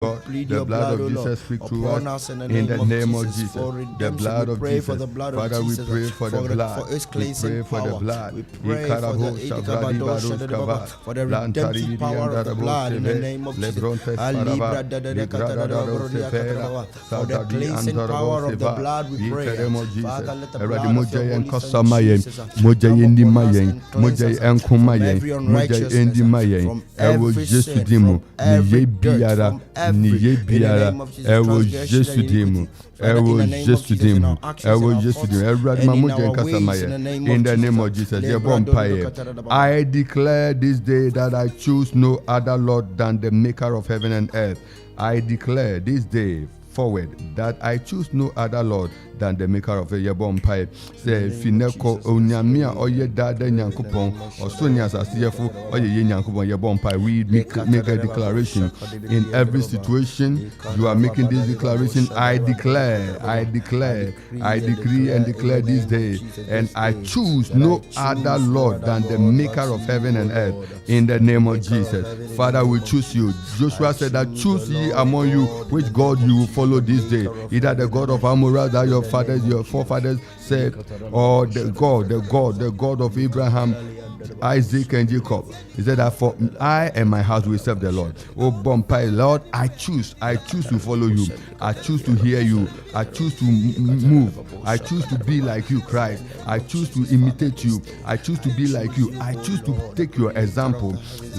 God, the blood of Jesus speak to us in the name of Jesus. The blood of Jesus. Father, we pray for the blood. We pray for the blood. We pray for the redemptive power of the blood in the name of Jesus. For the cleansing power of the blood, we pray. Father, let the blood of your Holy Son Jesus from every unrighteousness, from every sin, from every dirt, from every in the name of Jesus, transgression in the name of Jesus. I declare this day that I choose no other Lord than the maker of heaven and earth. I declare this day forward that I choose no other Lord than the maker of a yebon pie. Say Fineko Onyamia or ye dada Yankupon or Sonia's as CFO or ye Yankupon yebon pie. We make a declaration in every situation. You are making this declaration. I declare, I decree and declare this day, and I choose no other Lord than the maker of heaven and earth. In the name of Jesus, Father, we choose you. Joshua said that choose ye among you which God you will follow this day. Either the God of Amorah that your fathers, your forefathers said, or the God of Abraham, Isaac and Jacob. He said that for I and my house will serve the Lord. Oh Bompai, Lord, I choose to follow you. I choose to hear you. I choose to move. I choose to be like you, Christ. I choose to imitate you. I choose to be like you. I choose to take your example.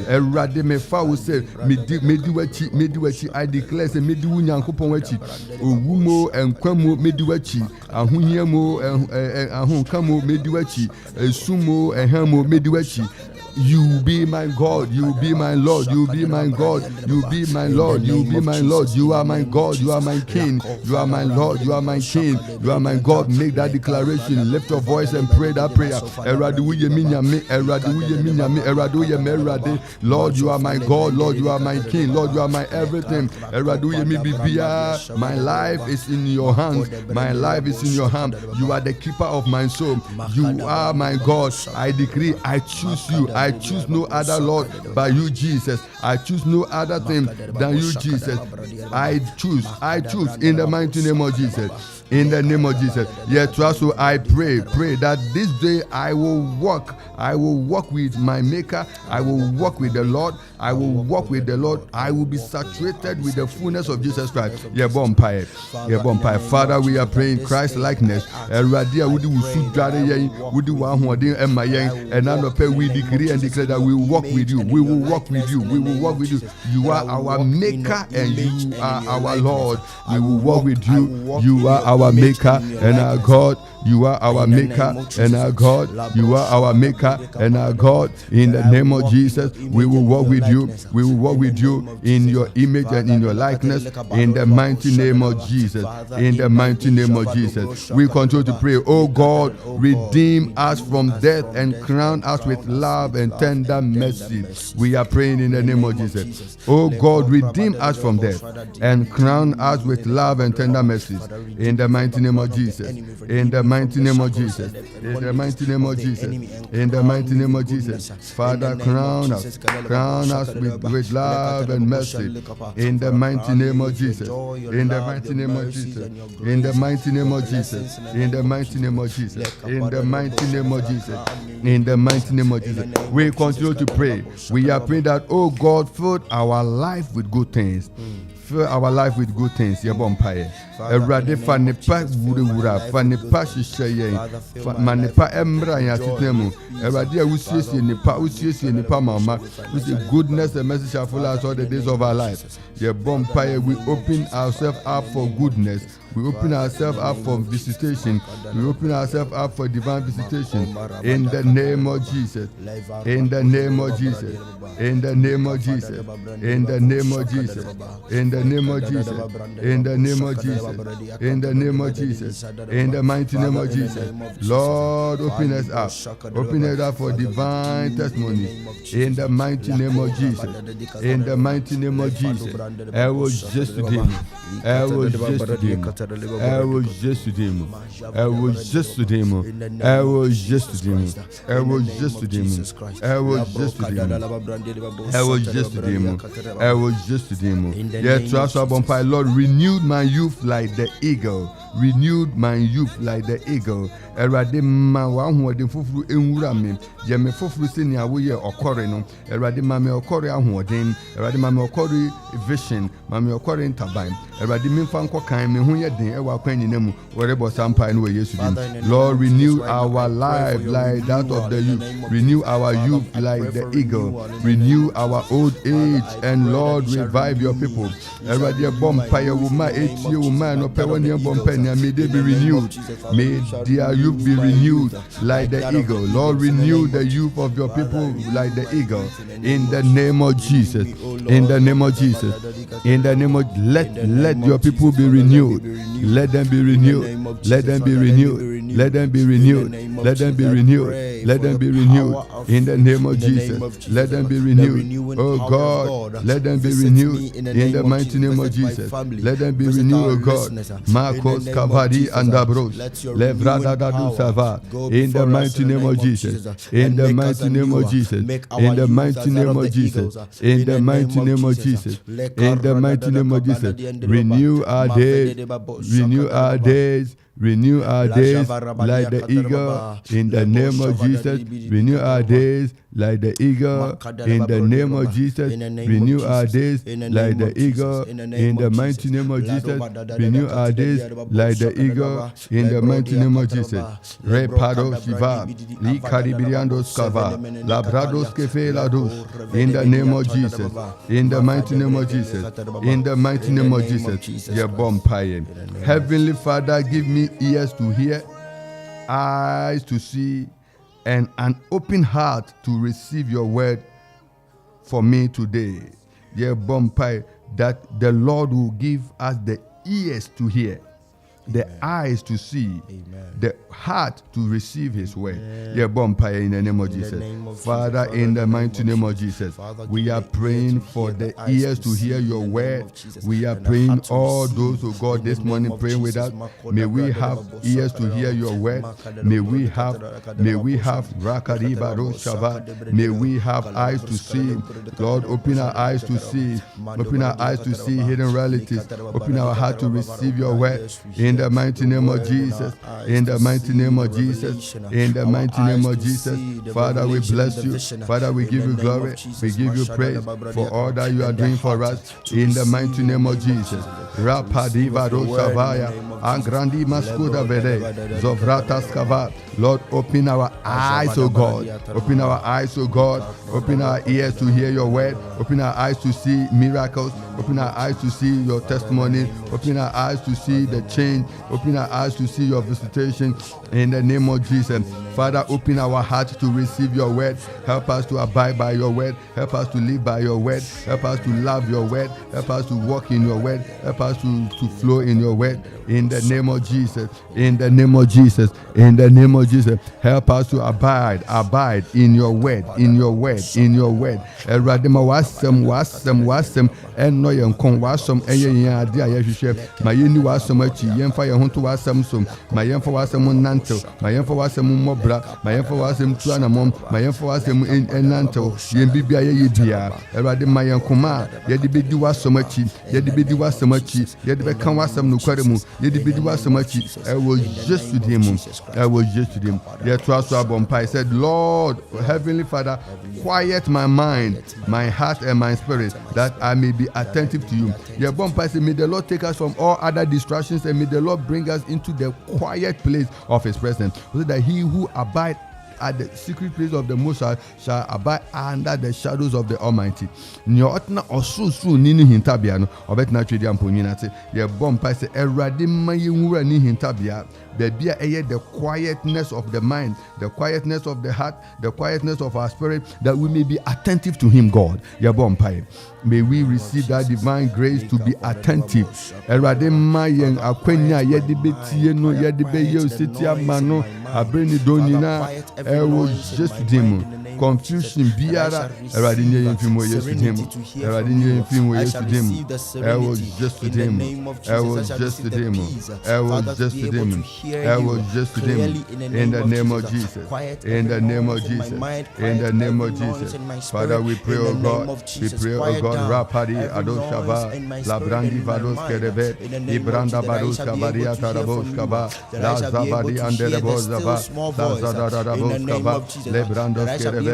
Erademefa will say, Mediwachi, I declare, say, Mediwu Nyankopon wachi. Owumo enkwamo Mediwachi. Ahunyemo ahunkamo Mediwachi. Sumo ehamo Mediwachi. You be my God, you be my Lord, you be my God, you be my Lord, you be my Lord, you are my God, you are my King, you are my Lord, you are my King, you are my God. Make that declaration, lift your voice and pray that prayer. Lord, you are my God, Lord, you are my King, Lord, you are my everything. My life is in your hands, my life is in your hand. You are the keeper of my soul, you are my God. I decree, I choose you. I choose no other Lord but you, Jesus. I choose no other thing than you, Jesus. I choose in the mighty name of Jesus. In the name of Jesus. Yet also I pray that this day I will walk with my Maker. I will walk with the Lord. I will walk with the Lord. I will be saturated with the fullness of Jesus Christ. Father, we are praying Christ likeness. And we decree and declare that we will walk with you. We will walk with you. We will walk with you. You are our Maker and you are our Lord. We will walk with you. You are our Maker and our God. You are our Maker and our God. You are our Maker and our God. In the name of Jesus, we will walk with you. We will walk with you in your image and in your likeness. In the mighty name of Jesus. In the mighty name of Jesus. We continue to pray. Oh God, redeem us from death and crown us with love and tender mercy. We are praying in the name of Jesus. Oh God, redeem us from death and crown us with love and tender mercy. In the mighty name of Jesus. In the mighty name of Jesus. In the mighty name of Jesus. In the mighty name of Jesus. Father, crown us with love and mercy. In the mighty name of Jesus. In the mighty name of Jesus. In the mighty name of Jesus. In the mighty name of Jesus. In the mighty name of Jesus. In the mighty name of Jesus. We continue to pray. We are praying that, oh God, fill our life with good things. Fill our life with good things. Erade fa nepa wura fa nepa hihye ma nepa emra ya titemu erade awusiesie nepa mama with the goodness and mercy shall follow us all the days of our life. We open ourselves up for goodness. We open ourselves up for visitation. We open ourselves up for divine visitation. In the name of Jesus. In the name of Jesus. In the name of Jesus. In the name of Jesus. In the name of Jesus. In the name of Jesus. In the name of Jesus. In the mighty name of Jesus. Lord, open us up. Open us up for divine testimony. In the mighty name of Jesus. In the mighty name of Jesus. I will just to him. I will just to him. Ewo Jesu dimo. Ewo Jesu dimo. Ewo Jesu dimo. Ewo Jesu dimo. Ewo Jesu dimo. Ewo Jesu dimo. Ewo Jesu dimo. Yeah, trust our Lord, renewed my youth like the eagle. Renewed my youth like the eagle. Erade ma wa ahoɔden foforo enwura me. Ye me foforo se ni awoye okore no. Erade ma me okore ahoɔden. Erade ma me okore vision. Ma me okore ntaban. Erade me mfa nkɔ kan me ho ye den ewa kwan nyina mu. Wore bo sampai no we Yesu dim. Lord, renew our life like that of the youth. Renew our youth like the eagle. Renew our old age, and Lord, revive your people. Erade bompa ye woma etie woma no pe woni bompa nya may they be renewed. May their youth be renewed like the eagle. Lord, renew the youth of your people like the eagle. In the name of Jesus. In the name of Jesus. In the name of let your people be renewed. Let them be renewed. Let them be renewed. Let them be renewed. Let them be renewed. Let them be renewed. In the name of Jesus. Let them be renewed. Oh God, let them be renewed. In the mighty name of Jesus. Let them be renewed, oh God. Marcos Cavari and Abros. Levrada Dadu Sava. In the mighty name of Jesus. In the mighty name of Jesus. In the mighty name of Jesus. In the mighty name of Jesus. In the mighty name of Jesus. Renew our days. Renew our days. Renew our days like the eagle in the name of Jesus. Renew our days like the eagle in the name of Jesus. Renew our days like the eagle in the mighty name of Jesus. Renew our days like the eagle in the mighty name of Jesus. Reparo Shiva, Li Caribiriandos Kava, Labrados Kefe Lados in the name of Jesus. In the mighty name of Jesus. In the mighty name of Jesus. Your bonfire. Heavenly Father, give me ears to hear, eyes to see, and an open heart to receive your word for me today. Yeah, Bombay, that the Lord will give us the ears to hear, the eyes to see, the heart to receive his word. Yeah, Bombay, in the name of Jesus. Father, in the mighty name of Jesus, we are praying for the ears to hear your word. We are praying all those who God this morning praying with us. May we have ears to hear your word. May we have Rakariba Roshava. May we have eyes to see. Lord, open our eyes to see. Open our eyes to see hidden realities. Open our heart to receive your word. In the mighty name of Jesus. In the mighty name of Jesus. In the mighty name of Jesus. Father, we bless you. Father, we give you glory. We give you praise for all that you are doing for us. In the mighty name of Jesus. Rapadiva Roshavaya. Angrandi Maskuda Bere. Zovratas Kava. Lord, open our eyes, O God. Open our eyes, O God. Open our ears to hear your word. Open our eyes to see miracles. Open our eyes to see your testimony. Open our eyes to see the change. Open our eyes to see your visitation. In the name of Jesus. Father, open our hearts to receive your word. Help us to abide by your word. Help us to live by your word. Help us to love your word. Help us to walk in your word. Help us to flow in your word. In the name of Jesus. In the name of Jesus. In the name of Jesus. Help us to abide in your word. In your word. In your word. Eradima wasem and no yankon wasum eye ade ayehwehwe ma yeni wasum achi yemfa ye honto wasam som ma yemfa wasam nantew ma yemfa wasam mobra ma yemfa wasam tuanamom ma yemfa wasam nantew yembibia ye bia erade ma yankoma ye de bedi wasum achi ye de bedi wasam achi ye de bekan wasam no kwaremu ye de bedi wasam achi I was just with him ye trust abompa said, Lord, Heavenly Father, quiet my mind, my heart and my spirit, that I may be attentive to you. Ye bompa said, may the Lord take us from all other distractions, and may the Lord bring us into the quiet place of his presence, so that he who abides at the secret place of the Most High shall abide under the shadows of the Almighty. Nyotna osusu nini hintabia no obetna twedi amponyina te ye bompa se erade mayewura ni hintabia bebia eye the quietness of the mind, the quietness of the heart, the quietness of our spirit, that we may be attentive to him, God. Ye bompa May we receive that divine grace to be attentive. Erade mayen akwenya yedi betie no yedi be yo setia mano abreni donina ewo just demo confusion biara erade nye yemfimo yesu demo erade nye yemfimo yesu demo ewo just demo ewo just demo ewo just demo ewo just demo in the name of Jesus, in the name of Jesus, in the name of Jesus. Father, we pray, oh God, we pray, oh God, Rapadi Adoshaba, Labrandi Vados Kerebe, Ibranda Bados Kabaria Tarabos Kaba, Lazabadi and Derebozaba, Lazadabos Kaba, Lebrandos Kerebe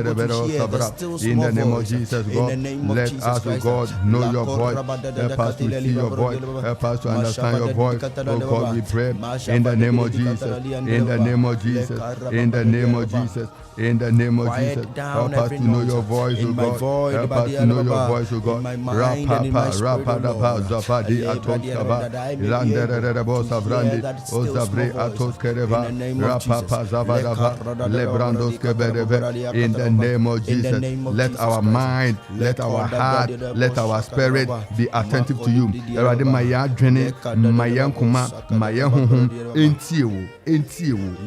Sabra. In the name of Jesus, God, let us, oh God, know your voice, help us to see your voice, help us to understand your voice. Oh God, we pray in the name of Jesus, in the name of Jesus, in the name of Jesus. In the name of Jesus, help us to know your voice, O God. Help us to know your voice, O God. Rapapa, rapadapa, zapadi, atoskaba, landerebo savrandi, ozabre atoskereva, rapapa, zavadava, lebrandos kebereve. In the name of Jesus, let our mind, let our heart, let our spirit be attentive to you. Erade maya dwene, maya nkuma, maya honhom, entiewo,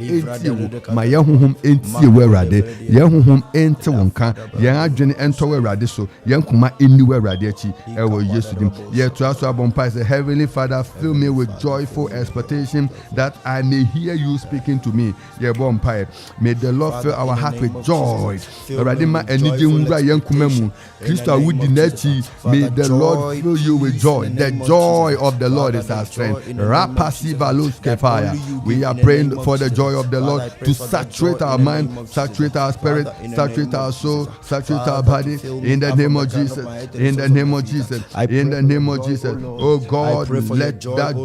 maya honhom entiewo. Yehum ente wonka yen adwene ento Awurade so yen kuma eni Awurade achi ewo Yesu dim ye to aso abompa say Heavenly Father, fill me with joyful expectation that I may hear you speaking to me. Ye bompa, may the Lord fill our heart with joy. Awurade ma enije nwura yen kuma mu Kristo awudi nachi, may the Lord fill you with joy. The joy of the Lord is our strength. Rapasiva luskefaya. We are praying for the joy of the Lord to saturate our mind, saturate our spirit, saturate our soul, saturate our body. In the name of Jesus, in the name of Jesus, in the name of Jesus. Oh God, let that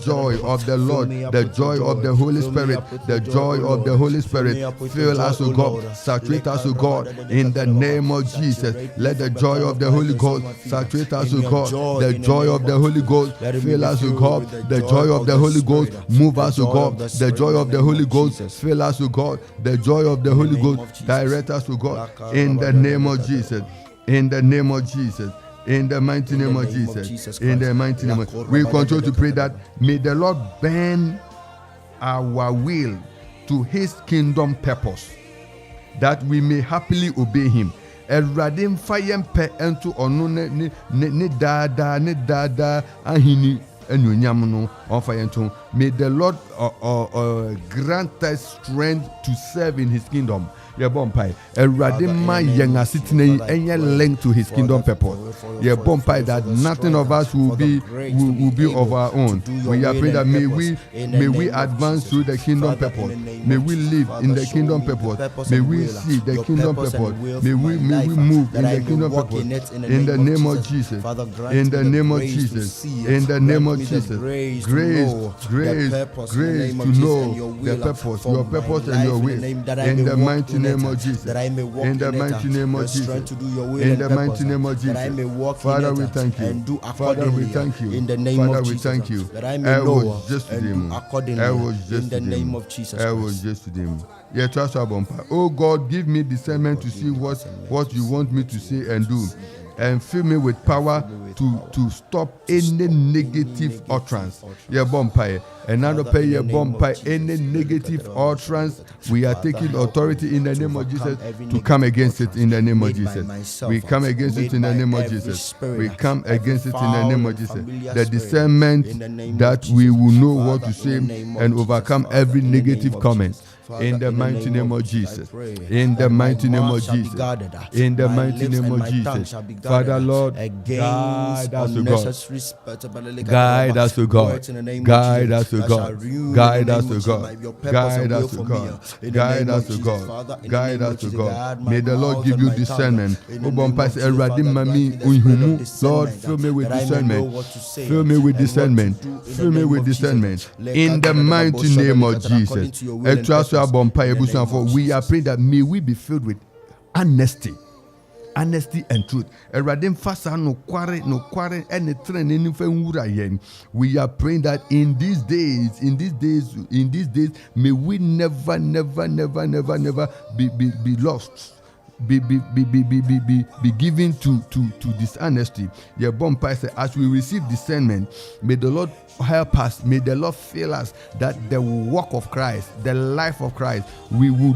joy of the Lord, the joy of the Holy Spirit, the joy of the Holy Spirit fill us, oh God, saturate us, oh God. In the name of Jesus, let the joy of the Holy Ghost saturate us, oh God. The joy of the Holy Ghost fill us, oh God. The joy of the Holy Ghost move us, oh God. The joy of the Holy Ghost fill us, oh God. The joy of the Holy Ghost direct us, to God, in the name of Jesus, in the name of Jesus, in the mighty name of Jesus, in the mighty name of Jesus. We continue to pray that may the Lord bend our will to his kingdom purpose, that we may happily obey him. Erade mfa yempe ento ono ne dada ahini enunyam no onfa yento. May the Lord grant us strength to serve in his kingdom. Ye bompai erade ma yenga sitine enye link to his kingdom purpose. Ye bompai that nothing of us will be of our own. We are praying that may we advance through the kingdom purpose. May we live in the kingdom purpose. May we see the kingdom purpose. May we move in the kingdom purpose. In the name of Jesus. In the name of Jesus. In the name of Jesus. Grace to know the purpose, your purpose and your will. In the mighty name of Jesus. In the mighty name of Jesus. In the mighty name of Jesus. Father, we thank you. Father, we thank you. In the name of Jesus. Thank you. That I may know just and do accordingly. In the name of Jesus. I was just to them. Yeah, trust our bumper. Oh God, give me discernment to see what you want me to say and do, and fill me with power to stop any negative utterance. Yeah, bumper. And now pay your bumper any negative utterance. We are taking authority in the name of Jesus to come against it in the name of Jesus. We come against it in the name of Jesus. We come against it in the name of Jesus. The discernment that we will know what to say and overcome every negative comment. In the mighty name of Jesus. In the mighty name of Jesus. In the mighty name of Jesus. Father Lord, guide us to God. Guide us to God. Guide us to God. Guide us to God. Guide us to God. Guide us to God. Guide us to God. May the Lord give you discernment. Lord, fill me with discernment. Fill me with discernment. Fill me with discernment. In the mighty name of Jesus. We are praying that may we be filled with honesty and truth. We are praying that in these days, may we never be lost. be given to dishonesty. Your bomb say, as we receive discernment, may the Lord help us, may the Lord fill us that the work of Christ, the life of Christ, we will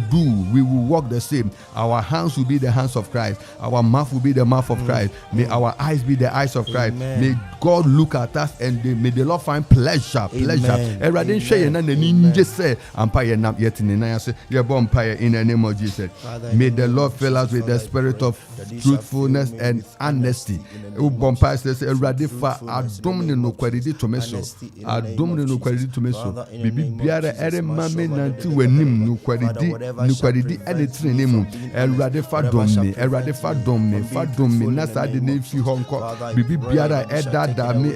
walk the same. Our hands will be the hands of Christ, our mouth will be the mouth of Christ, may our eyes be the eyes of Christ. May God look at us and may the Lord find pleasure. In the name of Jesus. May the Lord fill us with the spirit of truthfulness and honesty. Adomne no kwalidi to me so bibi biara ere mame nanti wanim no kwalidi ene trene mu Erade fa domne na sa de na fi honko bibi biara eda dame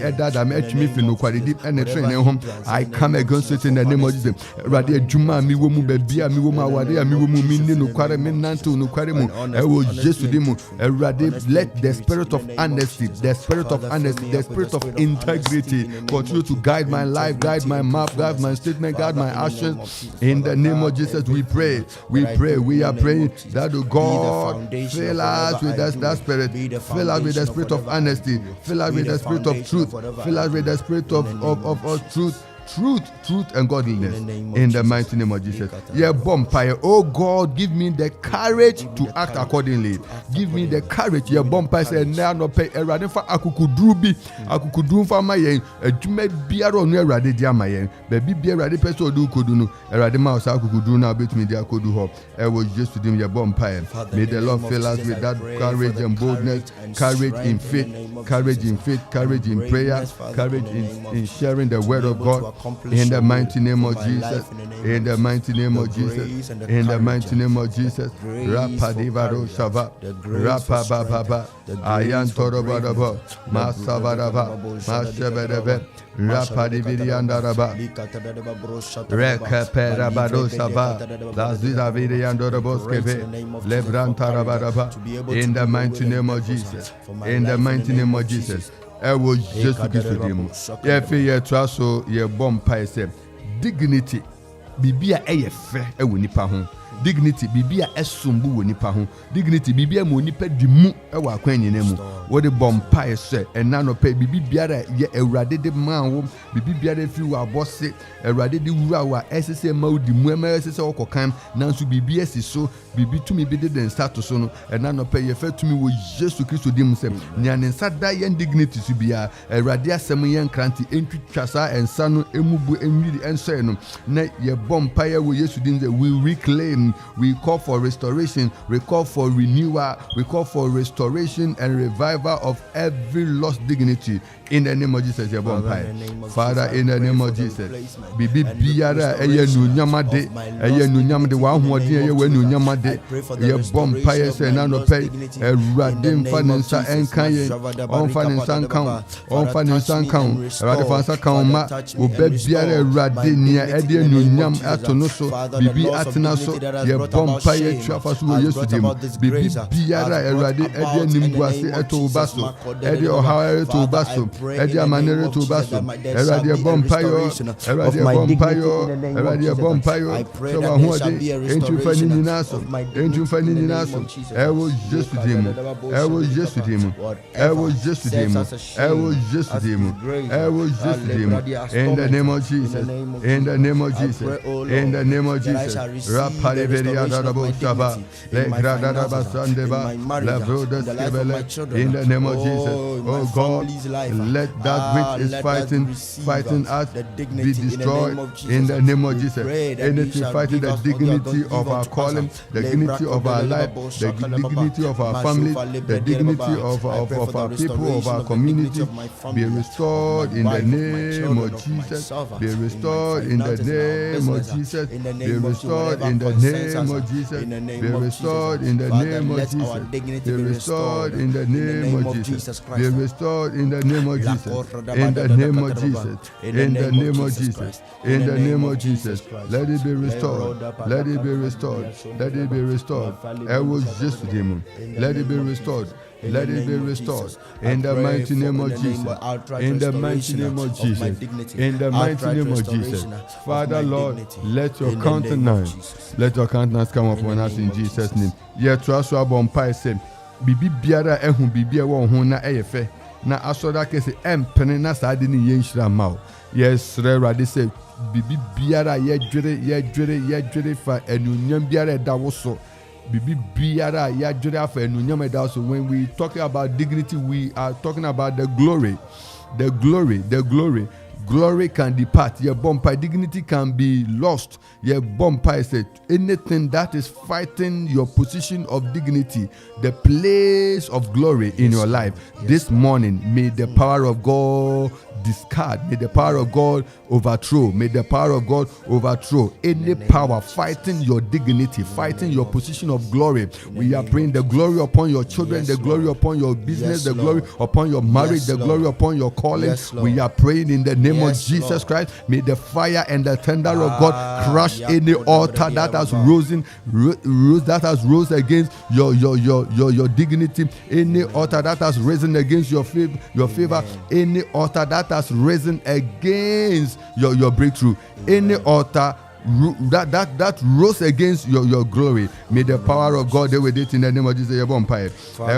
atumi fi no kwalidi ene trene hom. I come against it in the name of Jesus. Erade adwuma mi wo mu babia mi wo mu awade mi wo mu mi ni no kware mi nanti no kware mu e wo Jesu di mu. Erade, let the spirit of honesty, the spirit of integrity continue to guide my life, guide my mouth, guide my statement, guide my actions. In the name of Jesus, we pray. We are praying that God fill us with that spirit, fill us with the spirit of honesty, fill us with the spirit of truth, fill us with the spirit of truth and godliness. In the mighty name of Jesus. Yeah, bumpire. Oh God, give me the courage to act accordingly. Give me the courage. Yeah, bumpire say now no pay erade fa akukudrubi akukudun fa mayen adwuma biaro no erade dia mayen baby bi erade person odu kodu no erade ma osa akukudun na betumi dia kodu ho e was just to them yeah bumpire. May the Lord fill us with that courage and boldness, courage in faith, courage in prayer, courage in sharing the word of God. In the mighty name of Jesus, in the mighty name of Jesus, in the mighty name of Jesus, Rapadivaro Shava, Rapababa, Ayan Torobadaba, Masavadaba, Mashabadaba, Rapadividiandaraba, Rekaperabado Sava, Lazida Vidiandoroboskeve, Lebrantarabadaba, in the mighty name of Jesus, in the mighty name of Jesus. I was just to give them. If you trust so, your bomb pie said, dignity, Bibia a fair, a winipa home. Dignity, Bibia esumbu winipa home. Dignity, Bibia munipe di mu, a wakwenye nemu. What the bomb pie said, and none of pay Bibiara, ye a radid man, Bibiara few our boss say, a radid urawa, SSA mode, Muema SSA or Cam, Nansu BBS is so, Bibi to me bidden and start to sono, and none of pay your fair to me was just to kiss to themselves. Nyan and sad die and dignity to be a radia semayan cranty, entry chasa and sanu, emubu and really and sano. Net your bomb pie will yes to them that we reclaim, we call for restoration, we call for renewal, we call for restoration and revival of every lost dignity. In the name of Jesus, your bomb pie. Father, in the name of Jesus, Bibi Biara, Aya Nunyamade, Aya Nunyamade, Wahwadi, Nunyamade, your bomb pie, and Nano Pay, a Radim Fanisa and Kaye, on Faninsan Count, on Faninsan Count, Radifansa Kauma, Ubebiara Radinia, Edia Nunyam Atonoso, Bibi Atinaso, your bomb pie, Trafasu, yesterday, Bibi Biara, Radi, Edia Nimbuasi, Eto Basso, Edia Ohio to Basso. Edia manere to basso, Eradia Bompayo, Eradia Bompayo, so who are they? Ain't you finding Naso? Ain't you finding Naso? I was just with him. I was just with him. I was just with him. I was just with him. I was just with him. In the name of Jesus. In the name of Jesus. In the name of Jesus. Rapariveria Darabo Shaba, Legradaba Sandeba, Lavroda Skebele. In the name of Jesus. Oh God. Let that which is fighting us be destroyed in the name of Jesus. Anything fighting the dignity of our calling, the dignity of our life, the dignity of our family, the dignity of our people, of our community, be restored in the name of Jesus. Be restored in the name of Jesus. Be restored in the name of Jesus. Be restored in the name of Jesus. Be restored in the name of Jesus. Be restored in the name of Jesus. In the name of Jesus. In the name of Jesus. In the name of Jesus. Let it be restored. Let it be restored. Let it be restored. I was just with him. Let it be restored. let it be restored. In the mighty name of Jesus. In the mighty name of Jesus. In the mighty name of Jesus. Father, Lord, let your countenance come upon us in Jesus' name. Yet to us, our bompire say, Bibi biara ehun bibi ewo ho na eyefe na asoda kese empene na saade ni yenhira mawo. Yes, Rade say bibi biara ye dwere fa enunyam biara da wo so. Bibi biara ye dwere fa enunyam da wo so. When we talking about dignity, we are talking about the glory. Glory can depart. Your bumper dignity can be lost. Your bumper is anything that is fighting your position of dignity, the place of glory in your life. This morning, may the power of God discard. May the power of God overthrow. May the power of God overthrow any power fighting your dignity, fighting your position of glory. We are praying the glory upon your children, the glory upon your business, the glory upon your marriage, the glory upon your calling. We are praying in the name of Jesus Christ. May the fire and the thunder of God crush any altar that has rose against your dignity, any altar that has risen against your favor, any altar that has risen against your breakthrough, any altar that rose against your glory. May the power of God deal with it in the name of Jesus. I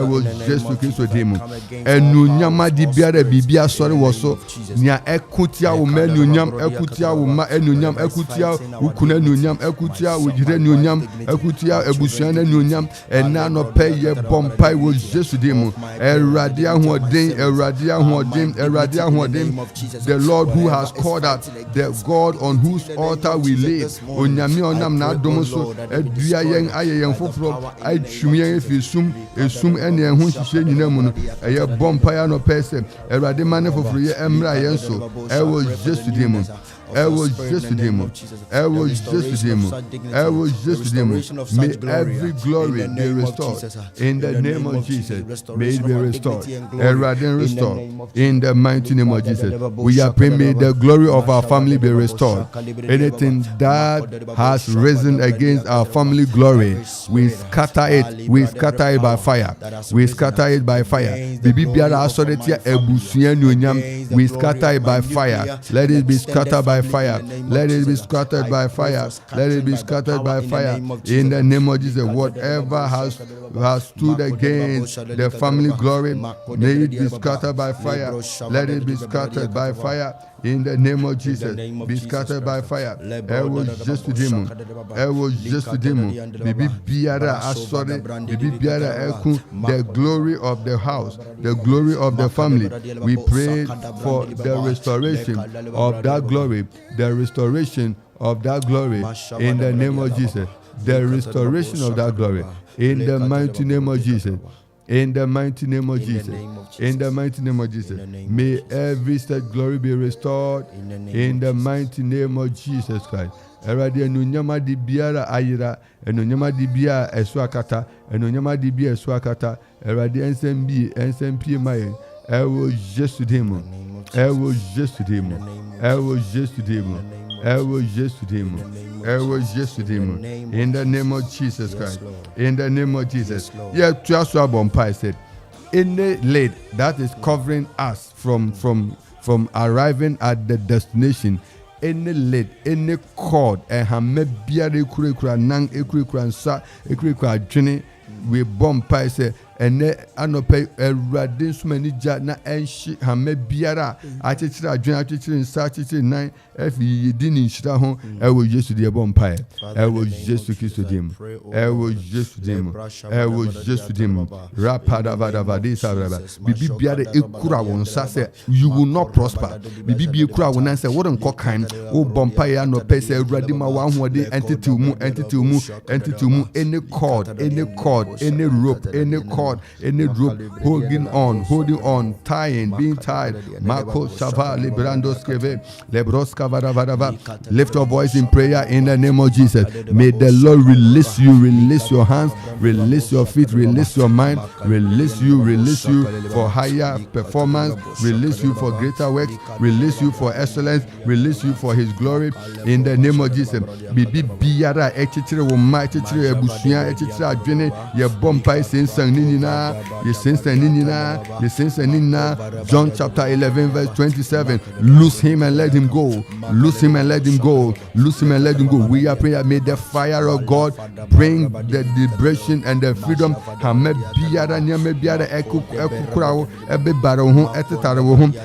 will just look into him. And Nunyama di biara bibia sorry waso nia ekutia wo menunyam ekutia wo ma enunyam ekutia ukuna nunyam ekutia wujire nunyam ekutia ebusuana nunyam ena no pay ye bompai wo Jesus demu erade ahoden the Lord who has called us, the God on whose altar we live. Onyame onam na adom so adua yen ayeyen foforo atwume efisum ene ehun hihye nyina mu no eye bompaya no pese erade mane foforo ye emra yen so e wo Jesus demu May every glory be restored in the name of Jesus. May it be restored. Restored in the mighty name of Jesus. We are praying, may the glory of our family be restored. Anything that has risen against our family glory, we scatter it. We scatter it by fire. We scatter it by fire. We scatter it by fire. Let it be scattered by fire. Let it be scattered by fire. Let it be scattered by fire. In the name of Jesus, whatever has stood against the family glory, may it be scattered by fire. Let it be scattered by fire. In the name of Jesus, be scattered by fire. I was just to demon. Bibi biara asore. Bibi biara eku. The glory of the house, the glory of the family. We pray for the restoration of that glory. The restoration of that glory. In the name of Jesus. The restoration of that glory. In the mighty name of Jesus. In the mighty name of Jesus. In the mighty name of Jesus. May every such glory be restored in the mighty name of Jesus Christ. Eradi enunyama di biara ayira, enunyama di biara eswakata, enunyama di biara eswakata, eradi ensembi maye. I will just to demon. I will just to demon. I will just to demon. I will just to demon. I will just to demon. In the name of Jesus Christ. In the name of Jesus. Yeah, Joshua Bompai said, any lid that is covering us from arriving at the destination, any lid, any cord, and hamebiare kurikura nang ekurikura nsa ekurikura adwene we Bompai said. Ene anope erade nsumani ja na enshi hame biara achechira adwen achechira nsa achechira nan efi yidi ni nshira ho ewo Yesu de bompa ewo Yesu Kristo dim ewo Yesu dim ewo Yesu dim rapada vada disaraba bibi biara ekura wonsa se you will not prosper bibi bi ekura wona se wodon kokan wo bompa ya no pese erade ma wa hoode entity mu any cord any rope any cord any rope holding on, tying, being tied. Marco Shava, Librandos Keve, Lebroska Vadavadava. Lift your voice in prayer in the name of Jesus. May the Lord release you, release your hands, release your feet, release your mind, release you for higher performance, release you for greater works, release you for excellence, release you for His glory in the name of Jesus. Bibi biara echichire wo ma echichire ebusuan echichire adwene ye bompai sensang ni nina, ye sense nina, ye sense nina. John chapter 11 verse 27. Loose him and let him go. Loose him and let him go. Loose him and let him go. We are praying, may the fire of God bring the liberation and the freedom.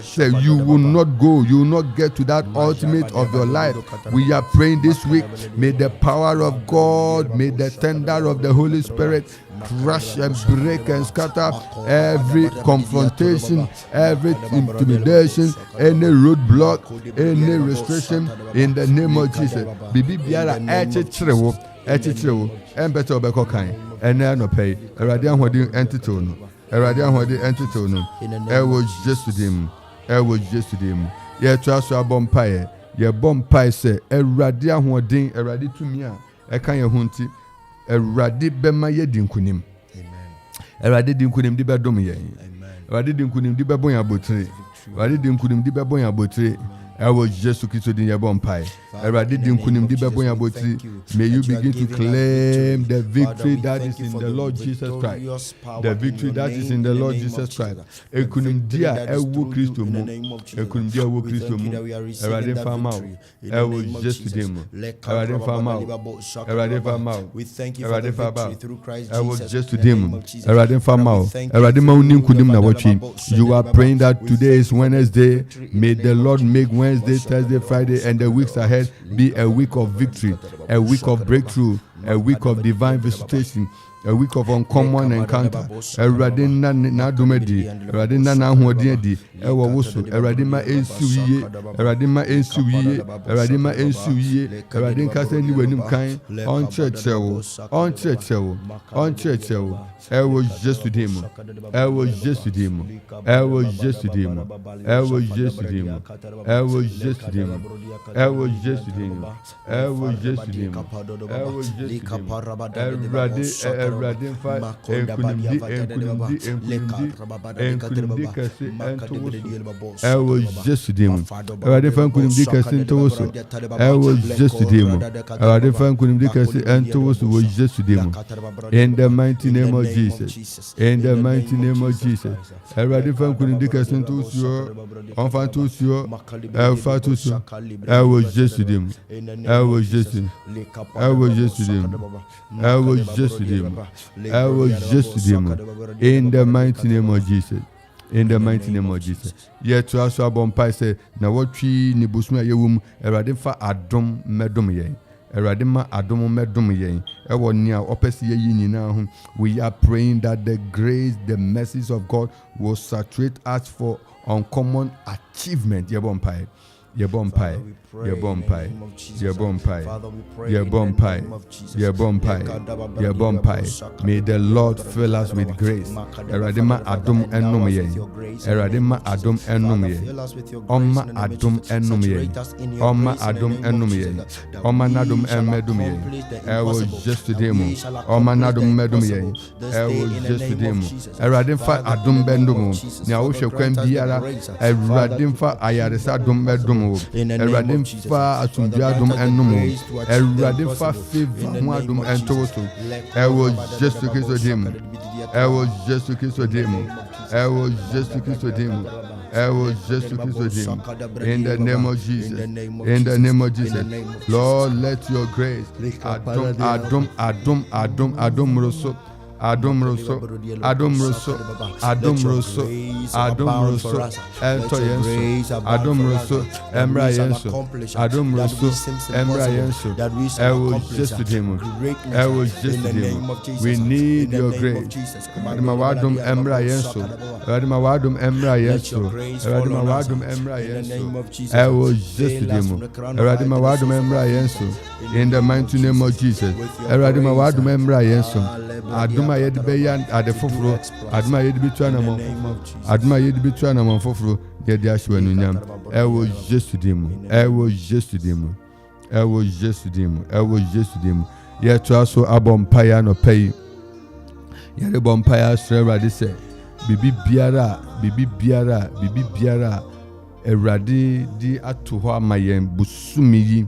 Say you will not go, you will not get to that ultimate of your life. We are praying this week, may the power of God, may the tender of the Holy Spirit crush and break and scatter every confrontation, every intimidation, any roadblock, any restriction in the name of Jesus. Bibi biara echichrewo embete obeko kan ene no pay erade ahodi entito no erade ahodi entito no e was just to them ye to aso abompa ye bompa se erade ahodi erade tumi a e kan ye hunti erade bema ye dinkunim erade dinkunim di bedom ye erade dinkunim di bebon abotire erade dinkunim di bebon abotire. I was just to kiss the Yabon Pie. May you begin to claim the victory that is in the Lord Jesus Christ. The victory that is in the Lord Jesus Christ. Ekunim dia ewo Kristo mu. Ekunim dia ewo Kristo mu. Erade famao. Ewo just to them. Erade famao. Erade famao. We thank you for the victory through Christ Jesus. Ewo just to them. Erade famao. Erade ma unim kunim na wachi. You are praying that today is Wednesday. May the Lord make Wednesday, Thursday, Friday, and the weeks ahead be a week of victory, a week of breakthrough, a week of divine visitation, a week of uncommon encounter. Eradina na dumedi, eradina na huodiedi, ewa wusu, eradima ensuye, eradima ensuye, eradima ensuye, eradin kase ni wenim kain, on churchewo. I was just with him. I was just with him. I was just with him. I was just with him. I was just with him. I was just with him. I was just with him. I was just with him. I was just with him. I was just with him. Was just with him. In the mighty name of Jesus. In the mighty name of Jesus. Everybody from Kunindikasin to your enfant to your alpha to your. I was just with him. I was just with him. I was just with him. I was just with him. I was just with him. In the mighty name of Jesus. In the mighty name of Jesus. Yet to us, our bomb say, now what tree Nibusma Yum, Eradim for Adam Medum ye. Eradima Adomo Medum ye. Ewo nia opesi ye nyina. We are praying that the grace, the mercies of God will saturate us for uncommon achievement. Yebompai. Yebompai. Yebompai. Yebompai. Yebompai. Yebompai. Yebompai. May the Lord fill us with grace. Eradima Adum enum ye. Eradima Adum enum ye. Oma Adum enum ye. Oma Adum enum ye. Oma Nadum emedum ye. I was just to demo. Oma Nadum medum ye. I was just to demo. Eradim fa Adum bendum. Nya wo hwekwan biara. Eradim fa ayaresa Adum medum. Eradim fa atunjadum enum. Eradim fa favor adum entoso. I was just to kiss with him. I was just to kiss with him. I was just to kiss with him. I was just to kiss with him. In the name of Jesus. In the name of Jesus. Lord, let your grace. Adum rosso. Adum Rosso, Ento Yenso, Adum Rosso, Emra Yenso, Adum Rosso, Emra Yenso. I was just with him. I was just with him. We need your grace. Radimawadum Emra Yenso, Radimawadum Emra Yenso, Radimawadum Emra Yenso. I was just with him. Radimawadum Emra Yenso. In the mighty name of Jesus. Radimawadum Emra Yenso. Aduma yedi beyan ade foforo aduma yedi bitwana mo aduma yedi bitwana mo foforo yedi ashwe nunyam. I was just with him. I was just with him. I was just with him. I was just with him. Yet to also abompaya no pay. Yere bompaya srewade se bibi biara Erade di ato ho amayen busumi yi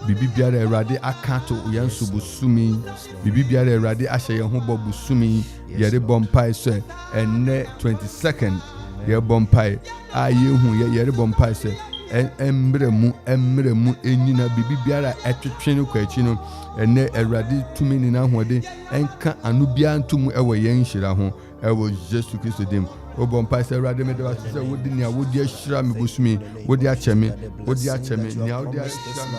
bibi biara Awurade akato yɛn so busumi bibi biara Awurade ahyɛ yɛn ho bɔ busumi yɛde bɔ mpae sɛ ɛnnɛ 22nd yɛ bɔ mpae a yɛhu yɛde bɔ mpae sɛ emre mu enyina bibi biara etwetwe no kwachi no ene Awurade tumi ni na hode enka anu bia ntum ewo yen hira ho ewo Jesus Christ dim obo mpa se Awurade me de wa se wodi ni awodi ahira me bosumi wodi acheme ni awodi ahira me.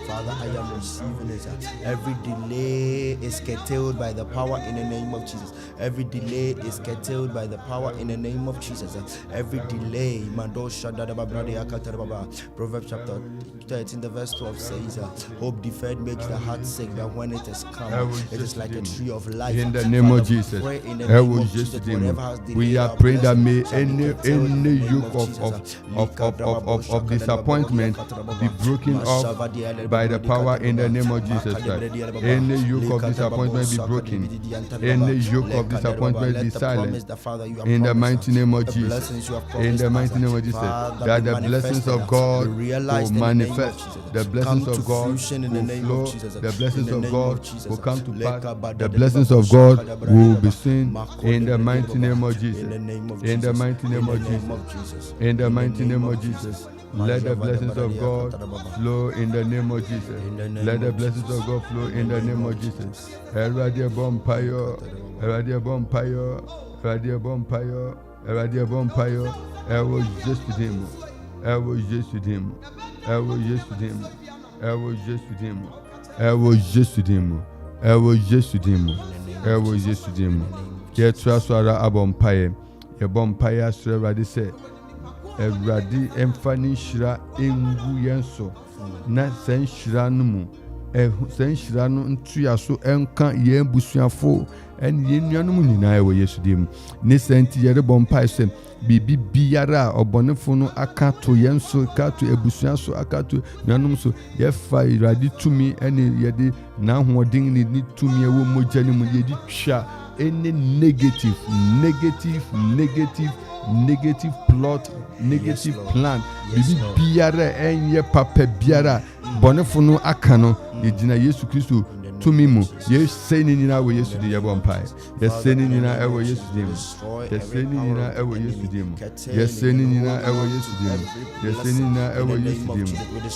Father, I am receiving it. Every delay is curtailed by the power in the name of Jesus. Every delay is curtailed by the power in the name of Jesus. Every delay, Proverbs chapter 13, the verse 12 says, hope deferred makes the heart sick, but when it has come, it is like a tree of life. In the name of Jesus, we are praying that may any yoke of disappointment be broken off by the power in the name of Jesus Christ. Any yoke of disappointment be broken. Any yoke of disappointment be silent. In the mighty name of Jesus. In the mighty name of Jesus. That the blessings of God will manifest. The blessings of God will flow. The blessings of God will come to pass. The blessings of God will be seen in the mighty name of Jesus. In the mighty name of Jesus. In the mighty name of Jesus. Let the blessings of God flow in the name of Jesus. Let the blessings of God flow in the name of Jesus. Eradia Bompayo, Eradia Bompayo, Eradia Bompayo, Eradia Bompayo. I was just with him. I was just with him. I was just with him. I was just with him. I was just with him. I was just with him. I was just with him. Get Traswara Abompaye. A Bompaya Srevadi said. Awurade emfani hira engu yenso na san hira no mu san hira no ntua so enka yen busuafo en yenuanom nyinaa wɔ Yesu dim ne santi yere bompa ese bibi biara obonefo no akato yenso kato ebusua so akato nuanom so yefa Awurade tumi ene yede na hoɔden ni tumi ewo mogya ne mu yedi twa any negative plot, negative plan. Bibi biara enye papa biara bonefo no akano yedina Yesu Kristo tumi mu ye seni nyina wo Yesu di yebɔ mpae ye seni nyina ewo Yesu di mu ye seni nyina ewo Yesu di mu ye seni nyina ewo Yesu di mu ye seni nyina ewo Yesu di mu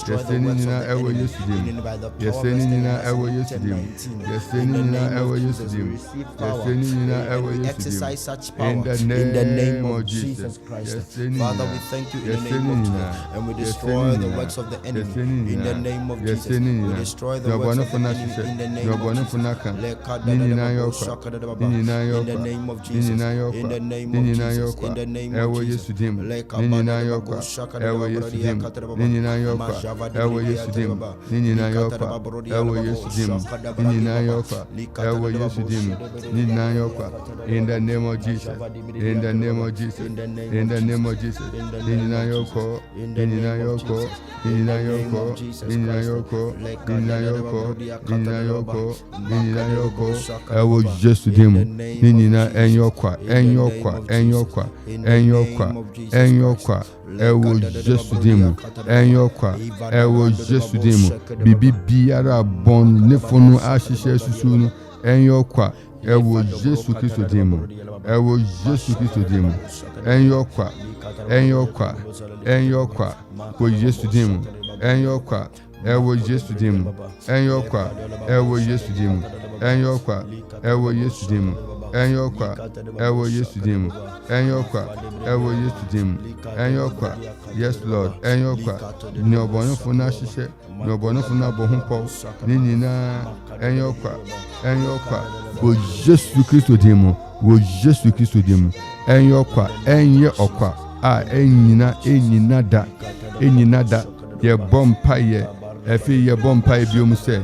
ye seni nyina ewo Yesu di mu ye seni nyina ewo Yesu di mu ye seni nyina ewo Yesu di mu ye seni nyina ewo Yesu di mu in the name of Jesus Christ. Father, we thank you in the name of Jesus, and we destroy the works of the enemy in the name of Jesus. We destroy the works of the enemy in the name of Jesus. In the name of Jesus. In the name of Jesus. In the name of Jesus. In the name of Jesus. In the name of Jesus. In the name of Jesus. I will just them. Nina and Yokwa. I will just them. And Yokwa. I will just them. Bibi Biara bon Nefono Ashisha Susunu and Yokwa. I will just to kiss them. I will just to kiss them. And Yokwa. Will just to them. And Yokwa. I will just to them. And Yokwa. I will just to them. And Yokwa. I will just to them. And Yokwa. I will just to them. And Yokwa. I will just to them. And Yokwa. Yes, Lord. And Yokwa. No bono for Nashisha. No bono for Nabohumpo. Nina. And Yokwa. And Yokwa. Will just to Christo demo. Will just to Christo demo. And Yokwa. And ye okwa. Enyinada. Ye bompaye. Efi ye bompaye biom se.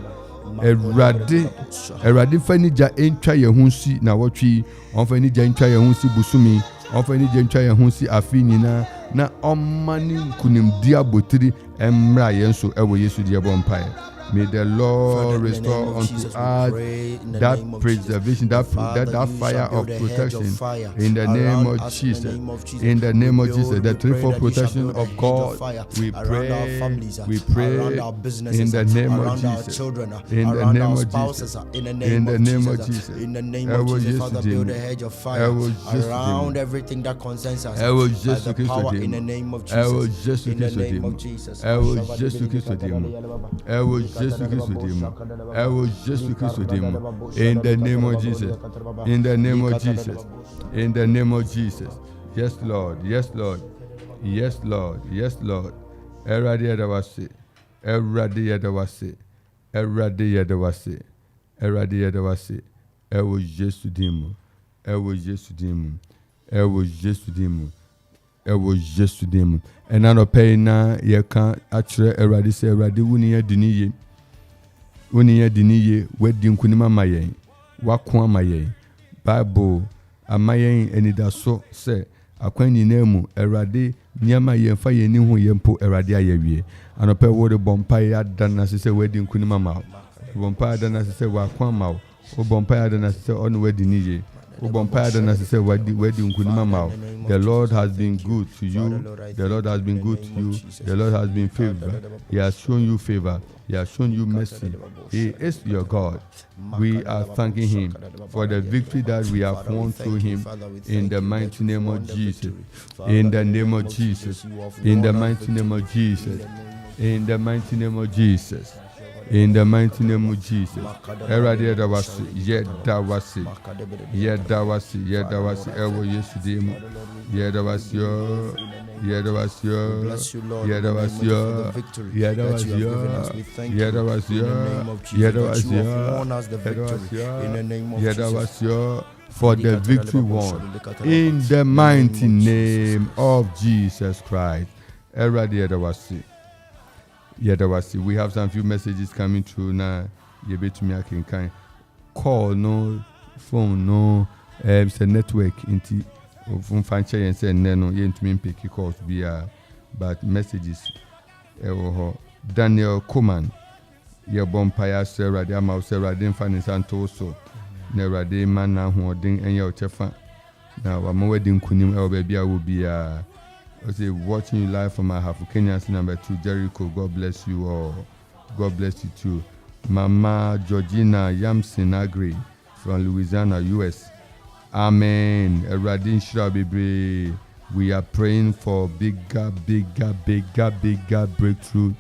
Erade fanija entwa ye hunsi na wotwi. Onfanija entwa ye hunsi busumi. Onfanija entwa ye hunsi afi nyina. Na omani kunim dia botiri emra yenso ewo Yesu die bompaye. May the Lord restore unto us that preservation, that fire of protection in the name of Jesus. In the name of Jesus, the threefold protection of God. We pray in the name of Jesus. In the name of Jesus. In the name of Jesus. In the name of Jesus, Father, build a hedge of fire around everything that concerns us. By the power in the name of Jesus. In the name of Jesus. In the name of Jesus. In the name of Jesus. In the name of Jesus. Yes, Lord. Yes, Lord. Yes, Lord. Yes, Lord. Eradi yadawase. Eradi yadawase. Eradi yadawase. Eradi yadawase. Ewo Jesu dimu. Ewo Jesu dimu. Ewo Jesu dimu. Ewo Jesu dimu. Enano pay na yeka atre eradi se eradi wuni ya diniye. Wuni ya diniye wedi nkunima mayen. Wakwa mayen. Bible amayen anidaso se akwani nemu erade nyama yemfa yeni hu yempo erade ayewie anope wo de bompa ya dana se wedi nkunima ma bompa dana se wakwa ma o bompa dana se on wedi niye o bompa dana se wedi nkunima ma. The Lord has been good to you. The Lord has been good to you. The Lord has been favor. He has shown you favor. He has shown you mercy. He is your God. We are thanking Him for the victory that we have won through Him in the mighty name of Jesus. In the name of Jesus. In the mighty name of Jesus. In the mighty name of Jesus. In the mighty name of Jesus. Eradi yedawasi, yedawasi, yedawasi, yedawasi. Ewo Yesu dimu. Yedawasi yo, yedawasi yo, yedawasi yo, yedawasi yo, yedawasi yo, yedawasi yo, yedawasi yo. For the victory won in the mighty name of Jesus Christ. Eradi yedawasi. Yedawasi. We have some few messages coming through now. Yebetumi akinkan. Call no, phone no, it's a network inti from fancha yen say no yentumi pick calls via but messages Daniel Kuman ye bompaya serade ama serade mfani santo so na rade man na hoden enye ochefa na wa mo wedding kunim e oba bia wo bia. I say watching you live from my half Kenya's number 2 Jericho. God bless you all. God bless you too. Mama Georgina Yamson Agri from Louisiana, US. Amen. Eradin Shrabibre. We are praying for bigger breakthrough.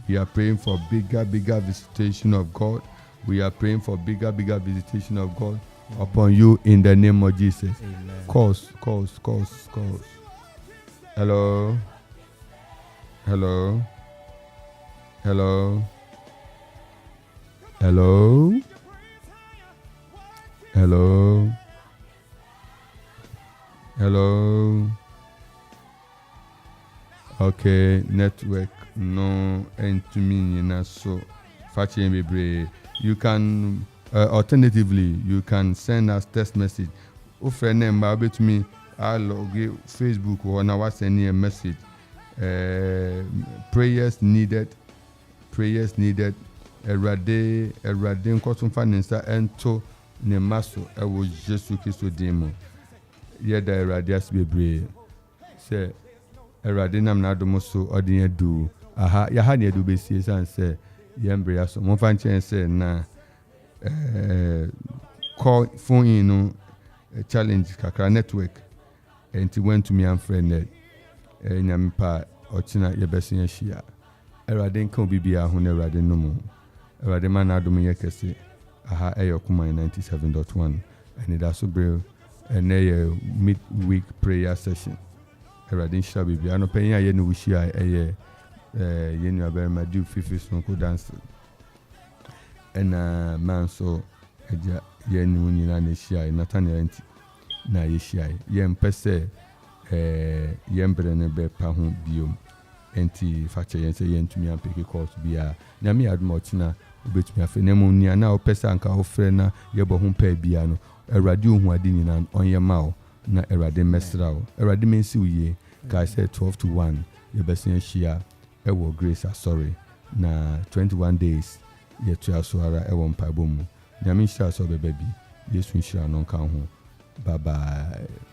We are praying for bigger visitation of God. We are praying for bigger visitation of God upon you in the name of Jesus. Amen. Calls. Hello. Hello. Hello. Hello. Hello. Hello. Okay, network no and to me na so fachi bebre. You can alternatively you can send us text message. O friend number be to me. I'll give Facebook or now send a message. Prayers needed. Erade nkotum faninsa ento ne maso ewo Jesu Kristo demo. Yeda erade asbebre. Say erade nam na do so odin edu. Aha ya ha ne edu be sie san say yembre aso. Mo fan chen say na call phone in no challenge kakra network. And he went to me and friend Nyampa Ochina Yebesin Shia. Eradin can be a hun eradin no more. Eradin Adumi Yakese. Aha Ayokuma 97.1. Anidaso Bere and a midweek prayer session. Eradin shall be no paying a yenu wishia a yenu Barima do fifi sonko dance. And man so yenu nina neshia Nathaniel Kingsley na yeshia yempese yembre ne be pa ho biom enti fache yen se yentumi ampeke course bia na me admotina obetumi afe na mu nia na opesa anka ofre na yebo ho pa bia no awrade ohu ade nyina onye mawo na awrade mesrawo awrade mensi uye ka say 12 to 1 yebesia hia ewo grace sorry na 21 days yɛtua so ara ɛwɔ mpaebɔ mu nyame nhyira so bɛba bi yesu nhyira no nka ho bye bye.